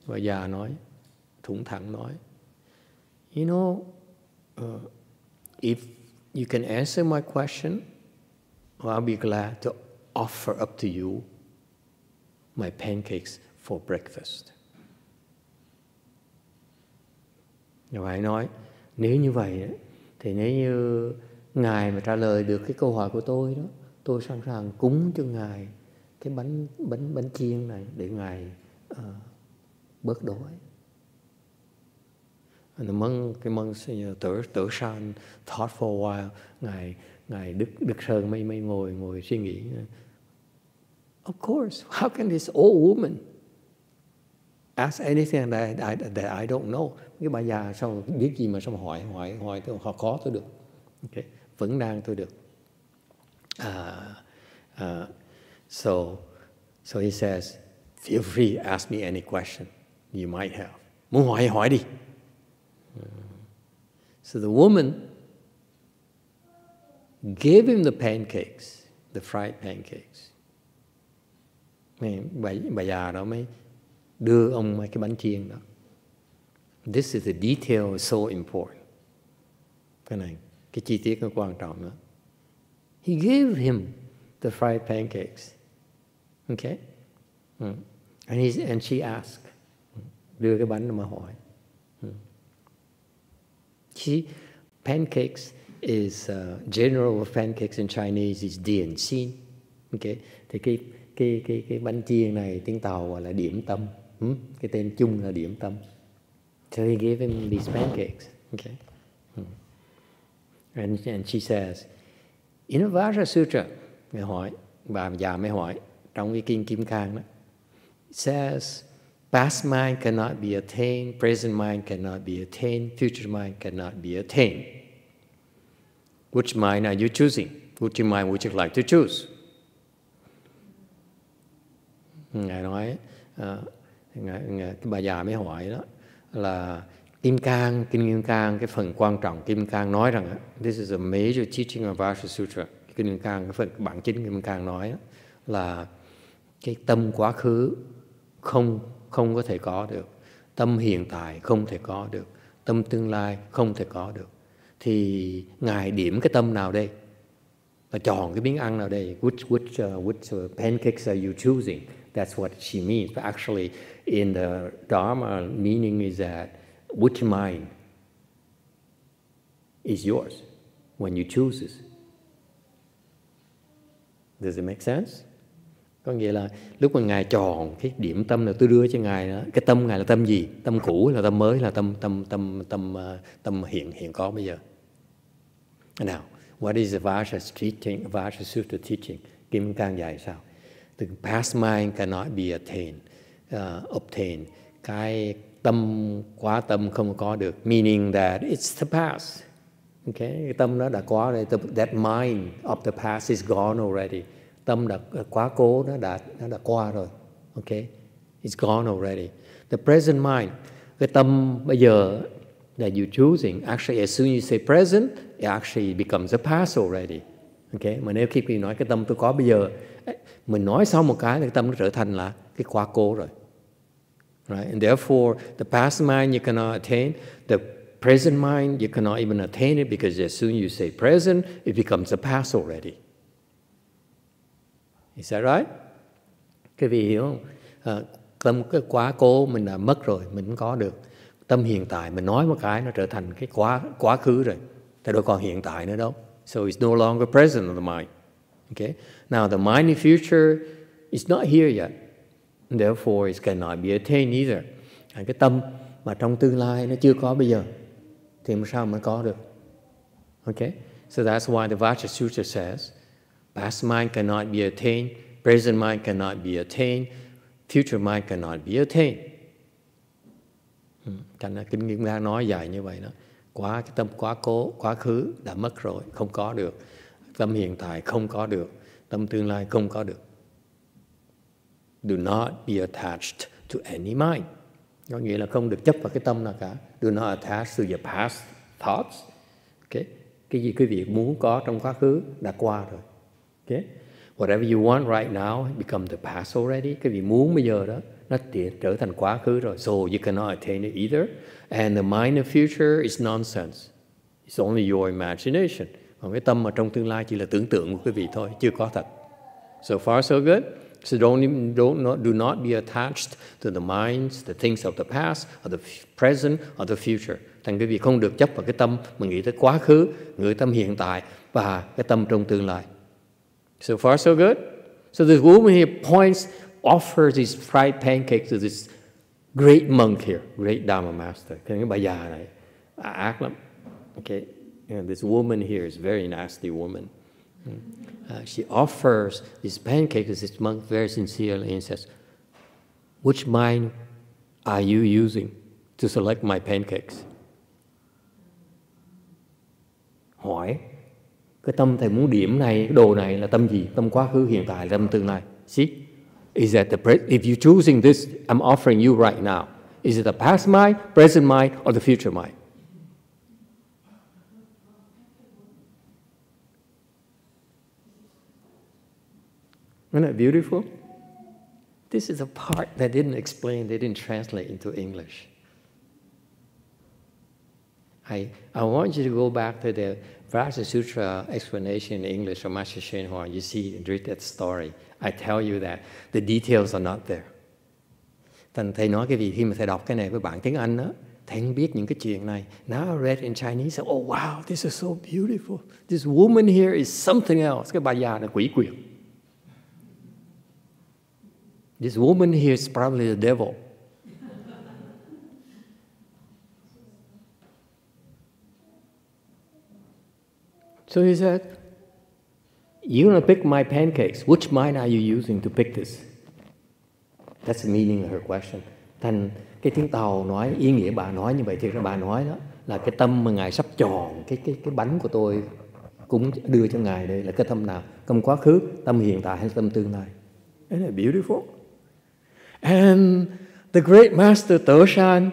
và già nói, thủng thẳng nói, if you can answer my question, or I'll be glad to offer up to you my pancakes for breakfast. Ngài nói, nếu như vậy thì nếu như Ngài mà trả lời được cái câu hỏi của tôi đó, tôi sẵn sàng cúng cho Ngài cái bánh chiên này để Ngài bớt đói. And the monk Tử San thought for a while. Ngài Đức Sơn mới ngồi suy nghĩ. Of course, how can this old woman ask anything that I don't know? Cái bà già sao biết gì mà sao hỏi họ khó tôi được. Okay, vẫn đang tôi được. So he says, feel free to ask me any question you might have. Muốn hỏi đi. So the woman gave him the pancakes, the fried pancakes. Bà già đó mới đưa ông mấy cái bánh chiên đó. This is the detail is so important. Cái chi tiết nó quan trọng đó. He gave him the fried pancakes. Okay? And she asked. Đưa cái bánh mà hỏi. Pancakes is general of pancakes in Chinese is dian xin. Okay? Thì cái bánh chiên này tiếng Tàu gọi là điểm tâm. Cái tên chung là điểm tâm. So he gave him these pancakes. Okay? And she says, in a Vajra Sutra, người hỏi, bà già mới hỏi, trong cái kinh Kim Cang đó, it says, past mind cannot be attained, present mind cannot be attained, future mind cannot be attained. Which mind are you choosing? Which mind would you like to choose? Ngài nói, cái bà già mới hỏi đó là Kinh Kim Cang, cái phần quan trọng Kim Cang nói rằng this is a major teaching of Vajra Sutra. Kim Cang, cái phần bản chính Kim Cang nói là cái tâm quá khứ không có thể có được, tâm hiện tại không thể có được, tâm tương lai không thể có được. Thì Ngài điểm cái tâm nào đây? Và chọn cái miếng ăn nào đây? Which pancakes are you choosing? That's what she means. But actually, in the Dharma, meaning is that which mind is yours when you choose it? Does it make sense? Có nghĩa là lúc mà Ngài chọn cái điểm tâm nào tôi đưa cho Ngài đó, cái tâm Ngài là tâm gì? Tâm cũ là tâm mới, là tâm hiện có bây giờ. Now, what is the Vajra Sutra teaching? Kim Cang dạy sao? The past mind cannot be obtained. Cái quá tâm không có được. Meaning that it's the past. Okay? Cái tâm đó đã quá rồi. That mind of the past is gone already. Tâm đã quá cố, nó đã qua rồi. Okay? It's gone already. The present mind, cái tâm bây giờ that you're choosing, actually as soon as you say present, it actually becomes the past already. Okay? Mà nếu khi nói cái tâm tôi có bây giờ, mình nói xong một cái, cái tâm nó trở thành là cái quá cố rồi. Right? And therefore, the past mind you cannot attain, the present mind you cannot even attain it because as soon as you say present, it becomes the past already. Is that right? Cái vị hiểu không? Tâm cái quá cố mình đã mất rồi, mình không có được. Tâm hiện tại mình nói một cái nó trở thành cái quá khứ rồi. Tại đâu còn hiện tại nữa đâu. So it's no longer present in the mind. Okay? Now the mind in future is not here yet. Therefore it cannot be attained either. Cái tâm mà trong tương lai nó chưa có bây giờ thì làm sao mà có được? Okay? So that's why the Vajra Sutra says past mind cannot be attained, present mind cannot be attained, future mind cannot be attained. Thành ra Kinh Kim Cang nói dài như vậy đó. Cái tâm quá khứ đã mất rồi, không có được. Tâm hiện tại không có được, tâm tương lai không có được. Do not be attached to any mind. Có nghĩa là không được chấp vào cái tâm nào cả. Do not attach to your past thoughts. Okay? Cái gì quý vị muốn có trong quá khứ đã qua rồi. Okay? Whatever you want right now become the past already. Cái gì muốn bây giờ đó nó trở thành quá khứ rồi. So you cannot attain it either. And the mind of future is nonsense. It's only your imagination. Còn cái tâm ở trong tương lai chỉ là tưởng tượng của quý vị thôi, chưa có thật. So far so good. So do not be attached to the minds, the things of the past, or the present, or the future. Thành quý vị không được chấp vào cái tâm mà nghĩ tới quá khứ, nghĩ tâm hiện tại và cái tâm trong tương lai. So far so good. So this woman here offers these fried pancakes to this great monk here, great Dharma master. Cái bà già này ác lắm. Okay, and this woman here is a very nasty woman. She offers these pancakes to this monk very sincerely and says, "Which mind are you using to select my pancakes?" Hỏi, cái tâm thầy muốn điểm này, cái đồ này là tâm gì? Tâm quá khứ, hiện tại, tâm tương lai. See? Is that if you're choosing this, I'm offering you right now. Is it the past mind, present mind, or the future mind? Isn't that beautiful? This is a part they didn't explain, they didn't translate into English. I want you to go back to the Vajra Sutra explanation in English of Master YongHua. You see, read that story. I tell you that the details are not there. Thành thầy nói cái gì khi mà thầy đọc cái này với bạn tiếng Anh đó, thầy không biết những cái chuyện này. Now I read in Chinese, oh wow, this is so beautiful. This woman here is something else. Cái bà già là quỷ quyệt. This woman here is probably the devil. So he said, "You're going to pick my pancakes. Which mind are you using to pick this?" That's the meaning of her question. Thành cái tiếng Tàu nói, ý nghĩa bà nói như vậy thì bà nói đó là cái tâm mà Ngài sắp chọn cái bánh của tôi cũng đưa cho Ngài đây là cái tâm nào? Tâm quá khứ, tâm hiện tại hay tâm tương lai? Isn't it beautiful? And the great master Toshan,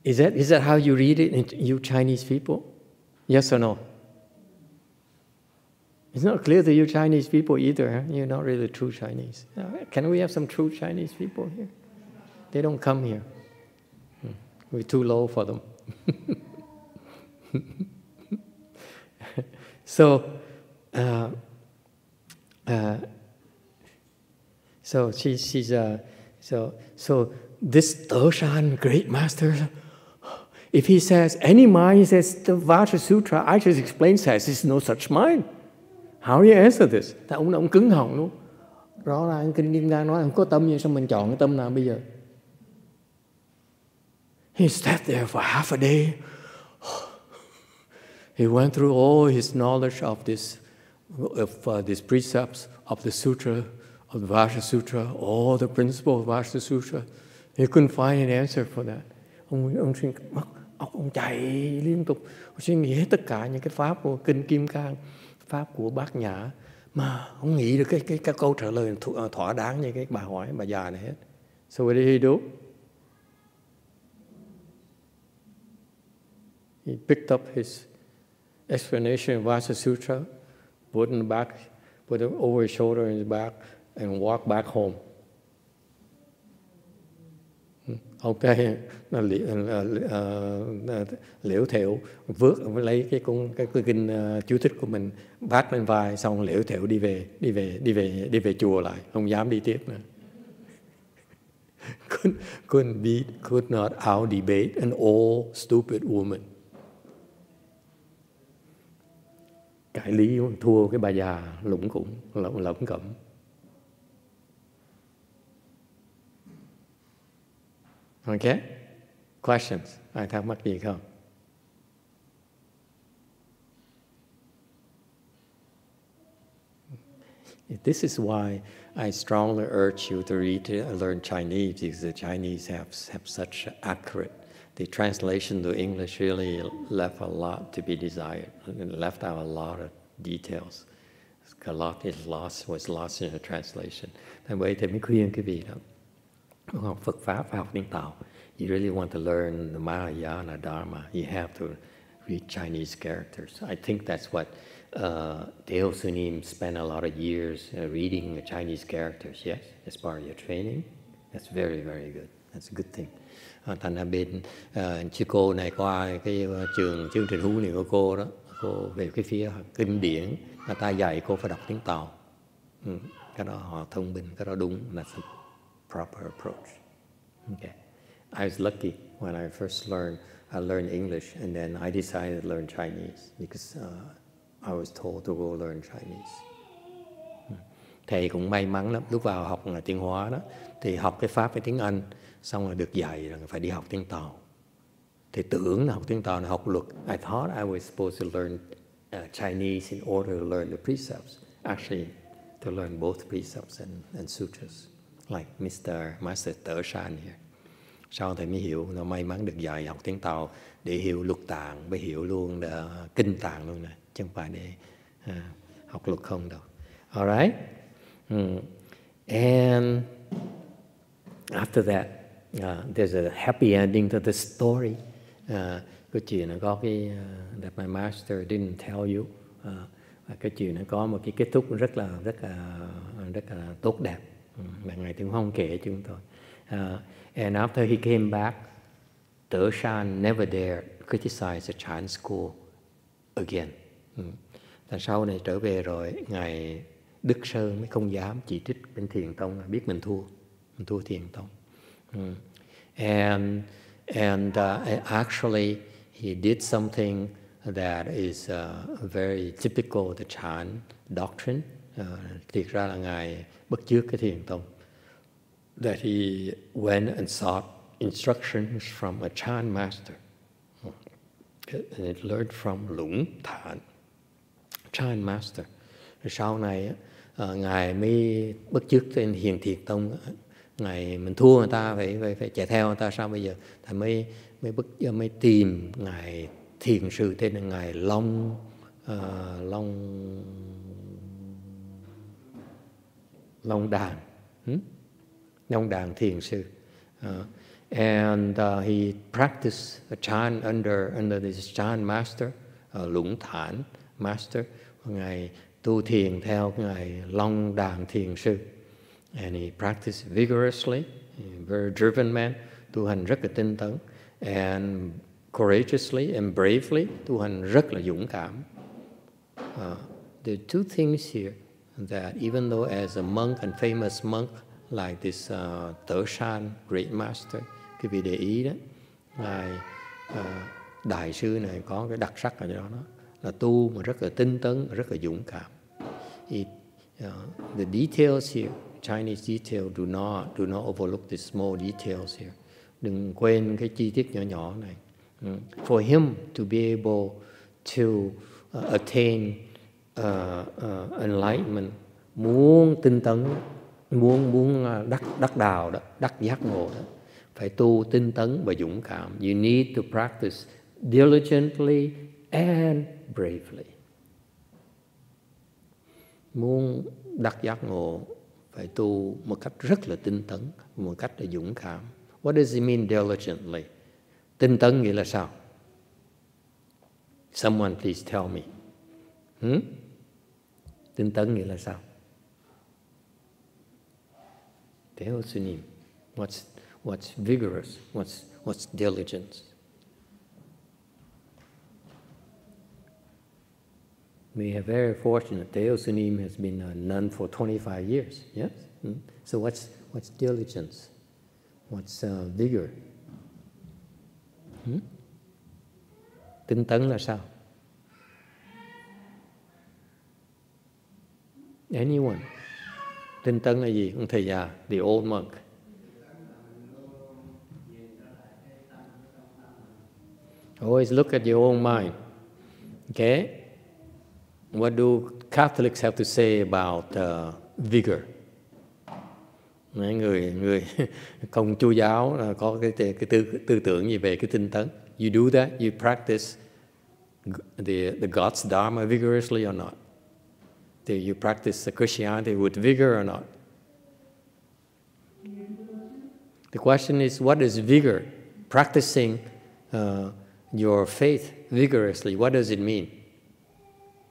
is that how you read it, you Chinese people? Yes or no? It's not clear to you Chinese people either. Huh? You're not really true Chinese. Can we have some true Chinese people here? They don't come here. We're too low for them. So this Toshan, great master, if he says any mind, he says the Vajra Sutra, I just explained, says there's no such mind. How do you answer this? Ông cứng họng luôn. Rõ ràng Kinh Kim Cang nói không có tâm, như sao mình chọn cái tâm nào bây giờ? He sat there for half a day. He went through all his knowledge of these precepts of the sutra, of the Vajra Sutra, all the principles of Vajra Sutra. He couldn't find an answer for that. Ông chạy liên tục, suy nghĩ hết tất cả những cái pháp của Kinh Kim Cang, pháp của Bát Nhã, mà không nghĩ được cái câu trả lời thỏa đáng như cái bà hỏi bà già này hết. So what did he do? He picked up his explanation of Vajra Sutra, put it over his shoulder in his back, and walked back home. Okay, liễu thẹo vước lấy cái kinh chú thích của mình vác lên vai, xong liễu thẹo đi về chùa lại, không dám đi tiếp nữa. Could not out debate an old stupid woman. Cãi lý thua cái bà già lủng cẩm. Okay? Questions? Ai thắc mắc gì không? This is why I strongly urge you to learn Chinese, because the Chinese have such accurate. The translation to English really left a lot to be desired. It left out a lot of details. A lot was lost in the translation. Thành vậy thì mới khuyên cái vị đó. Học Phật Pháp, học tiếng Tàu. You really want to learn the Mahayana Dharma, you have to read Chinese characters. I think that's what Deo Sunim spent a lot of years reading the Chinese characters. Yes, as part of your training. That's very, very good. That's a good thing. Thành ra bên sư cô này qua cái chương trình huấn luyện của cô đó, cô về cái phía kinh điển, người ta dạy cô phải đọc tiếng Tàu. Cái đó họ thông minh, cái đó đúng, that's a proper approach. Okay. I was lucky when I first learned English, and then I decided to learn Chinese because I was told to go learn Chinese. Thầy cũng may mắn lắm, lúc vào học tiếng Hóa đó, thì học cái Pháp với tiếng Anh, xong rồi được dạy là phải đi học tiếng Tàu. Thì tưởng là học tiếng Tàu là học luật. I thought I was supposed to learn Chinese in order to learn the precepts. Actually, to learn both precepts and sutras, like Master Tở San here. Sau thầy mới hiểu, nó may mắn được dạy học tiếng Tàu để hiểu luật tạng, mới hiểu luôn kinh tạng luôn này, chứ không phải để học luật không đâu. Alright? And after that, there's a happy ending to the story. Cái chuyện nó có cái that my master didn't tell you. Cái chuyện nó có một cái kết thúc rất là tốt đẹp mà ngài cũng không kể cho chúng tôi. And after he came back, Tở San never dared criticize the Chan school again. Tại sau này trở về rồi, ngài Đức Sơn mới không dám chỉ trích bên Thiền Tông, biết mình thua Thiền Tông. And actually he did something that is very typical of the Chan doctrine. Thiệt ra là ngài bắt chước cái Thiền Tông. That he went and sought instructions from a Chan master. And it learned from Lũng Thản, Chan master. Rồi sau này ngài mới bắt chước trên Hiền Thiền Tông. Ngài mình thua người ta phải chạy theo người ta, sao bây giờ thầy mới tìm ngài thiền sư tên là ngài Long Đàn, Long Đàn thiền sư. And he practiced a Chan under this Chan master, Lũng Thản master. Ngài tu thiền theo ngài Long Đàn thiền sư. And he practiced vigorously, very driven man, tu hành rất là tinh tấn, and courageously and bravely, tu hành rất là dũng cảm. There are two things here that even though as a monk and famous monk like this Tở San, great master, quý vị để ý đó, ngài đại sư này có cái đặc sắc ở đó, là tu mà rất là tinh tấn, rất là dũng cảm. The details here, Chinese detail, do not overlook the small details here. Đừng quên cái chi tiết nhỏ nhỏ này. For him to be able to attain enlightenment, muốn tinh tấn, muốn đắc đạo đó, đắc giác ngộ đó, phải tu tinh tấn và dũng cảm. You need to practice diligently and bravely. Muốn đắc giác ngộ phải tu một cách rất là tinh tấn, một cách là dũng cảm. What does it mean diligently? Tinh tấn nghĩa là sao? Someone please tell me. Tinh tấn nghĩa là sao? Theo sư niệm. What's vigorous? What's diligence? We are very fortunate. Teo Sunim has been a nun for 25 years. Yes. So what's diligence? What's vigor? Tinh tấn là sao? Anyone? Tinh tấn là gì? Ông thầy già, the old monk. Always look at your own mind. Okay? What do Catholics have to say about vigor? Mấy người Công Chúa giáo có cái tư tưởng gì về cái tinh tấn? You do that? You practice the God's Dharma vigorously or not? Do you practice Christianity with vigor or not? The question is, what is vigor? Practicing your faith vigorously, what does it mean?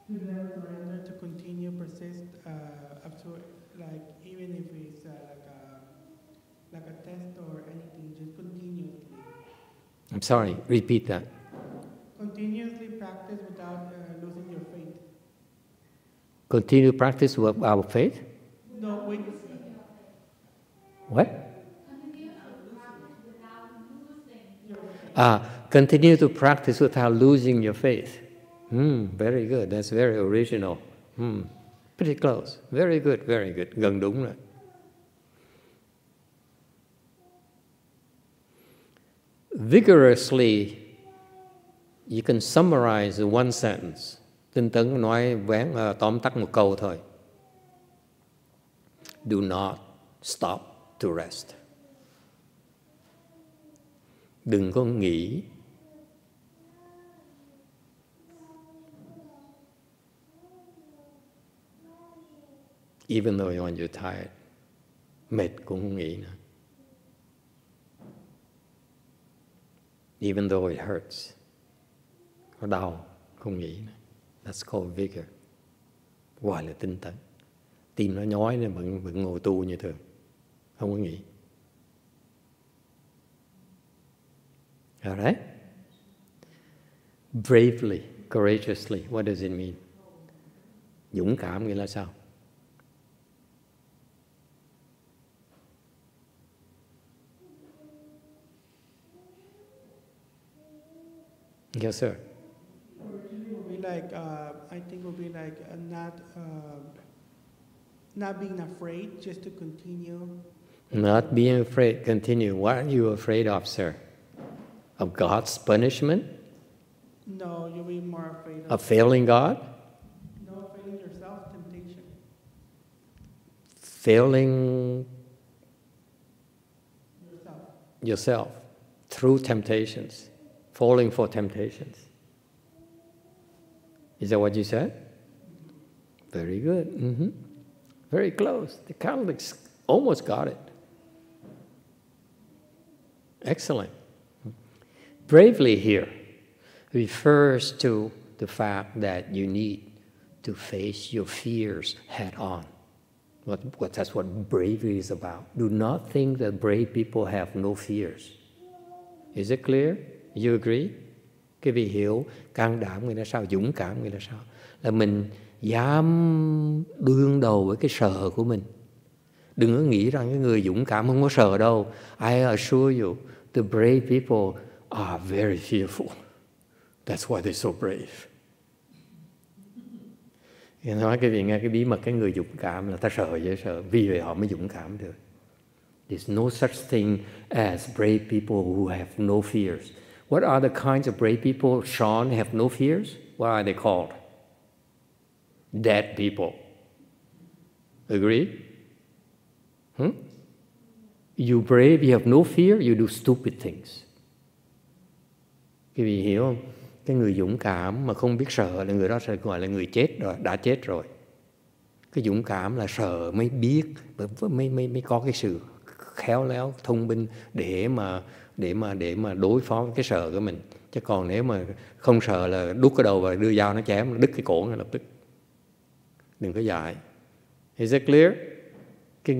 To continue, persist up to, like, even if it's like a test or anything, I'm sorry, repeat that. Continuously practice without losing your faith. Continue practice with our faith? No, wait. What? Continue to practice without losing your faith. Very good. That's very original. Pretty close. Very good, very good. Gần đúng rồi. Vigorously, you can summarize in one sentence. Tinh tấn nói tóm tắt một câu thôi. Do not stop to rest. Đừng có nghỉ. Even though when you're tired, mệt cũng không nghỉ nữa. Even though it hurts, nó đau, không nghỉ nữa. That's called vigor. Gọi là tinh tấn. Tim nó nhói nên vẫn ngồi tu như thường, không có nghỉ. Alright? Bravely, courageously, what does it mean? Dũng cảm nghĩa là sao? Yes, sir. Would be like I think would be like not being afraid, just to continue. Not being afraid, continue. What are you afraid of, sir? Of God's punishment? No, you'll be more afraid Of failing God? no, failing yourself, temptation. Failing Yourself. yourself through temptations, falling for temptations. Is that what you said? Very good. Very close. The Catholics almost got it. Excellent. Bravely here refers to the fact that you need to face your fears head on. That's what bravery is about. Do not think that brave people have no fears. Is it clear? You agree? Cái vị hiểu can đảm nghĩa là sao? Dũng cảm nghĩa là sao? Là mình dám đương đầu với cái sợ của mình. Đừng có nghĩ rằng cái người dũng cảm không có sợ đâu. I assure you, the brave people are very fearful. That's why they're so brave. Nói cái vị nghe cái bí mật cái người dũng cảm là ta sợ dễ sợ, vì vậy họ mới dũng cảm được. There's no such thing as brave people who have no fears. What are the kinds of brave people, Sean, have no fears? What are they called? Dead people. Agree? You brave, you have no fear, you do stupid things. Quý vị hiểu không? Cái người dũng cảm mà không biết sợ là người đó sẽ gọi là người chết rồi, đã chết rồi. Cái dũng cảm là sợ mới biết, mới có cái sự khéo léo, thông minh để mà đối phó với cái sợ của mình. Chứ còn nếu mà không sợ là đút cái đầu và đưa dao nó chém, đứt cái cổ ngay lập tức. Đừng có dại. Is it clear? Cái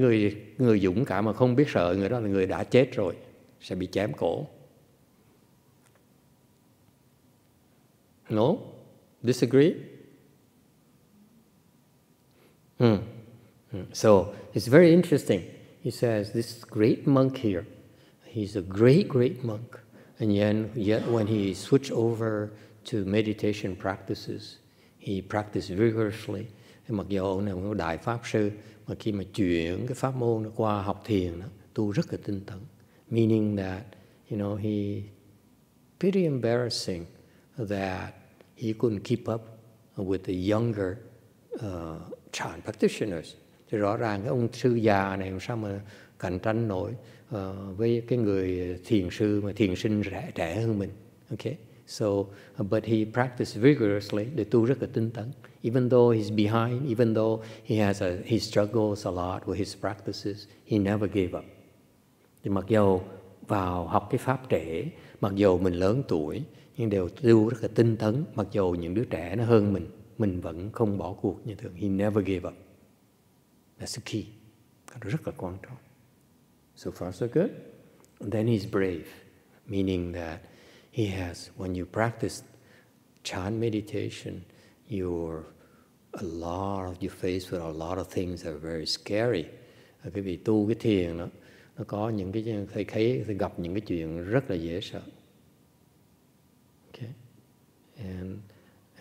người dũng cảm mà không biết sợ, người đó là người đã chết rồi, sẽ bị chém cổ. No? Disagree? So, it's very interesting. He says, this great monk here, he's a great, great monk. And yet when he switched over to meditation practices, he practiced vigorously. Mặc dù ông này một đại pháp sư, mà khi mà chuyển cái pháp môn nó qua học thiền, tu rất là tinh tấn. Meaning that, he pretty embarrassing that he couldn't keep up with the younger Chan practitioners. Thì rõ ràng cái ông sư già này làm sao mà cạnh tranh nổi với cái người thiền sư mà thiền sinh trẻ hơn mình. Okay? So, but he practiced vigorously, để tu rất là tinh tấn. Even though he's behind, even though he struggles a lot with his practices, he never gave up. Thì mặc dầu vào học cái pháp trễ, mặc dầu mình lớn tuổi, nhưng đều tu rất là tinh tấn. Mặc dầu những đứa trẻ nó hơn mình vẫn không bỏ cuộc như thường. He never gave up. That's the key. Cái đó rất là quan trọng. So far so good. And then he's brave, meaning that He has, when you practice chant meditation, you're faced with a lot of things that are very scary. Cái vị tu cái thiền nó có những cái thấy gặp những cái chuyện rất là dễ sợ. Okay,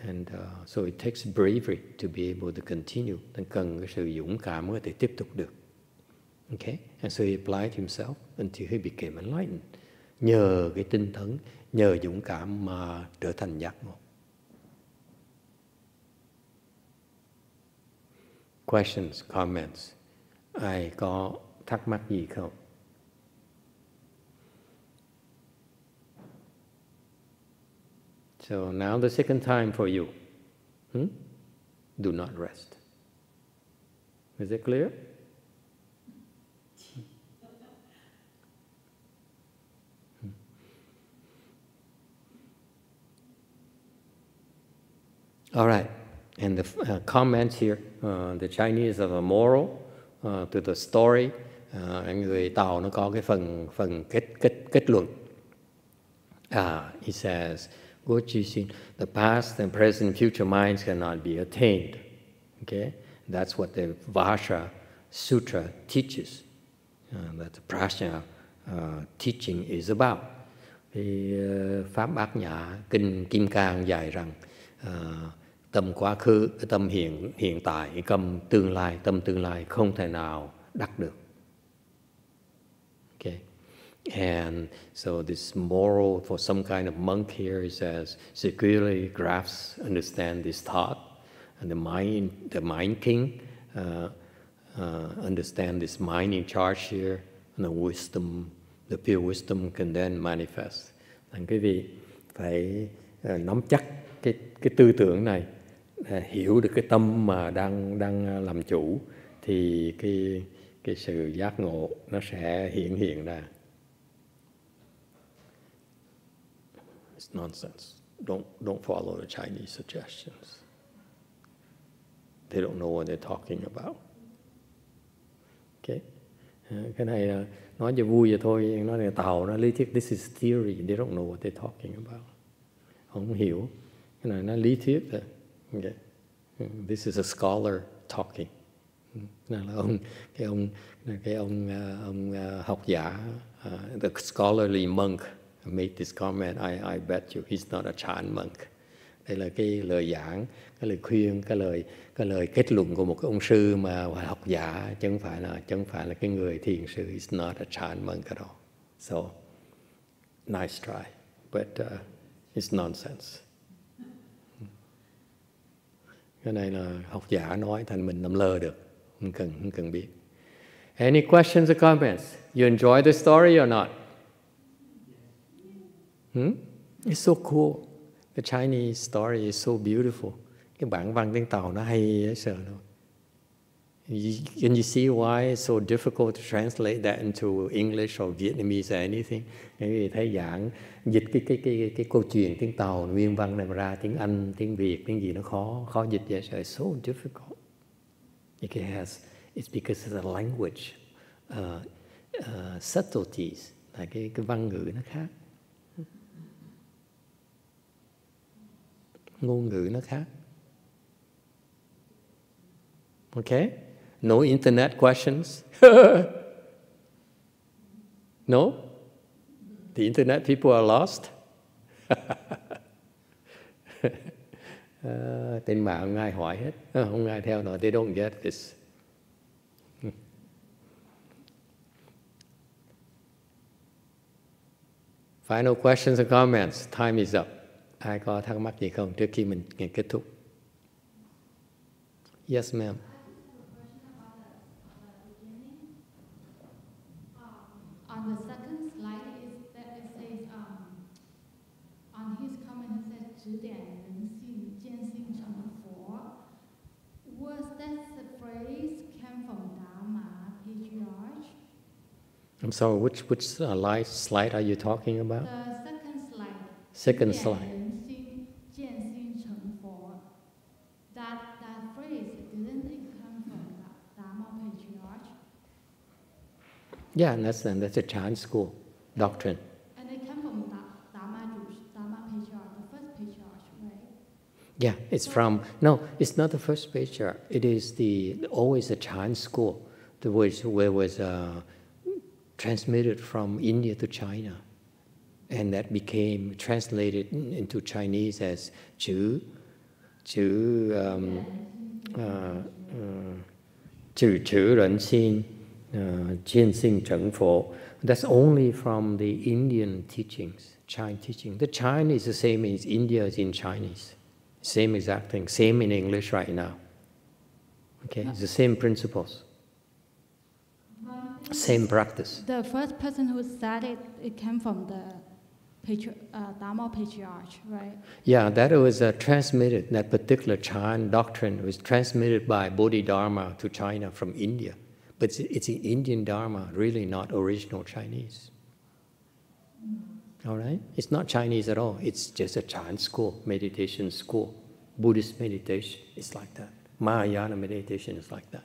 and so it takes bravery to be able to continue. Nên cần cái sự dũng cảm mới có thể tiếp tục được. Okay, and so he applied himself until he became enlightened. Nhờ cái tinh tấn, nhờ dũng cảm mà trở thành giác ngộ. Questions, comments. Ai có thắc mắc gì không? So now the second time for you. Do not rest. Is it clear? All right. And the comments here, the Chinese are the moral to the story. Người Tàu nó có cái phần kết luận. He says, the past and present future minds cannot be attained. Okay, that's what the Vajra Sutra teaches. That the prajna teaching is about. Thì pháp Bát Nhã kinh Kim Cang dạy rằng tâm quá khứ, tâm hiện tại, tâm tương lai không thể nào đắc được. Okay. And so this moral for some kind of monk here, he says, securely grasp, understand this thought, and the mind king, understand this mind in charge here, and the wisdom, the pure wisdom can then manifest. Thành quý vị phải nắm chắc cái tư tưởng này, hiểu được cái tâm mà đang làm chủ, thì cái sự giác ngộ nó sẽ hiện ra. It's nonsense. Don't follow the Chinese suggestions. They don't know what they're talking about. Okay. Cái này là nói cho vui vậy thôi, nói là Tàu nó lý thuyết. This is theory. They don't know what they're talking about. Không hiểu. Cái này nó lý thuyết thôi. Okay. This is a scholar talking. Này là ông học giả, the scholarly monk made this comment. I bet you he's not a Chan monk. Đây là cái lời giảng, cái lời khuyên, cái lời kết luận của một cái ông sư mà học giả, chứ không phải là cái người thiền sư. He's not a Chan monk at all. So nice try, but it's nonsense. Cái này là học giả nói, thành mình làm lơ được, không cần biết. Any questions or comments? You enjoy the story or not? It's so cool. The Chinese story is so beautiful. Cái bản văn tiếng Tàu nó hay dễ sợ đâu. Can you see why it's so difficult to translate that into English or Vietnamese or anything? Vì thấy giảng dịch cái câu chuyện tiếng Tàu nguyên văn này mà ra tiếng Anh, tiếng Việt, tiếng gì nó khó dịch vậy. So it's so difficult. It's because of the language subtleties, là cái văn ngữ nó khác, ngôn ngữ nó khác. Okay? No internet questions? No? The internet people are lost? Trên mạng không ai hỏi hết, không ai theo nói. They don't get this. Final questions and comments. Time is up. Ai có thắc mắc gì không trước khi mình kết thúc? Yes, ma'am. On the second slide, it says, on his comment, it says, 指点人性，见性成佛. Was that the phrase came from Dharma Patriarch? I'm sorry, which slide are you talking about? The second slide. Second slide. 人心，见性成佛. That phrase, didn't it come from Dharma Patriarch? Yeah, and that's a Chan school doctrine. And it came from Dharma Yeah, it's from, no, it's not the first patriarch. It is always a Chan school, where was transmitted from India to China. And that became translated into Chinese as chữ rẩn xin, chiên sinh trấn phổ. That's only from the Indian teachings, Chinese teaching. The Chinese is the same as India is in Chinese. Same exact thing, same in English right now. Okay, it's the same principles, same practice. The first person who said it came from the Dharma Patriarch, right? Yeah, that was transmitted, that particular Chan doctrine was transmitted by Bodhidharma to China from India. But it's an Indian Dharma, really not original Chinese. All right? It's not Chinese at all. It's just a Chan school, meditation school. Buddhist meditation is like that. Mahayana meditation is like that.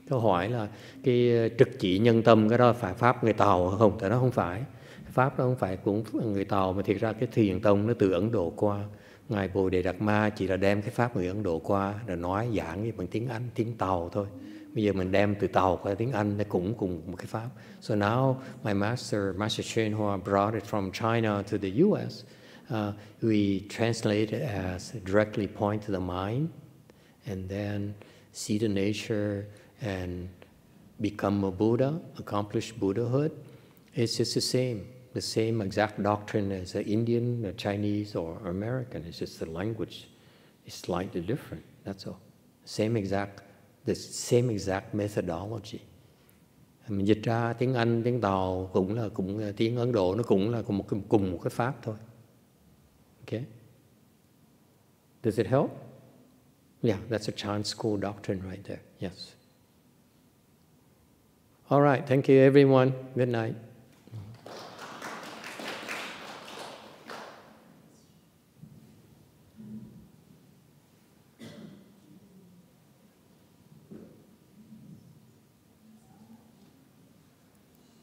Câu hỏi là cái trực chỉ nhân tâm, cái đó phải Pháp người Tàu không? Tại nó không phải. Pháp nó không phải cũng người Tàu, mà thiệt ra cái thiền tông nó từ Ấn Độ qua. Ngài Bồ Đề Đạt Ma chỉ là đem cái Pháp người Ấn Độ qua, rồi nói giảng bằng tiếng Anh, tiếng Tàu thôi. Bây giờ mình đem từ Tàu qua tiếng Anh nó cũng cùng một cái Pháp. So now my Master YongHua brought it from China to the US. We translate it as directly point to the mind, and then see the nature and become a Buddha, accomplish Buddhahood. It's just the same exact doctrine as the Indian, the Chinese, or American. It's just the language is slightly different. That's all. The same exact methodology. Mình dịch ra tiếng Anh, tiếng Tàu cũng là tiếng Ấn Độ, nó cũng là cùng một cái pháp thôi. Okay? Does it help? Yeah, that's a Chan school doctrine right there. Yes. All right. Thank you, everyone. Good night.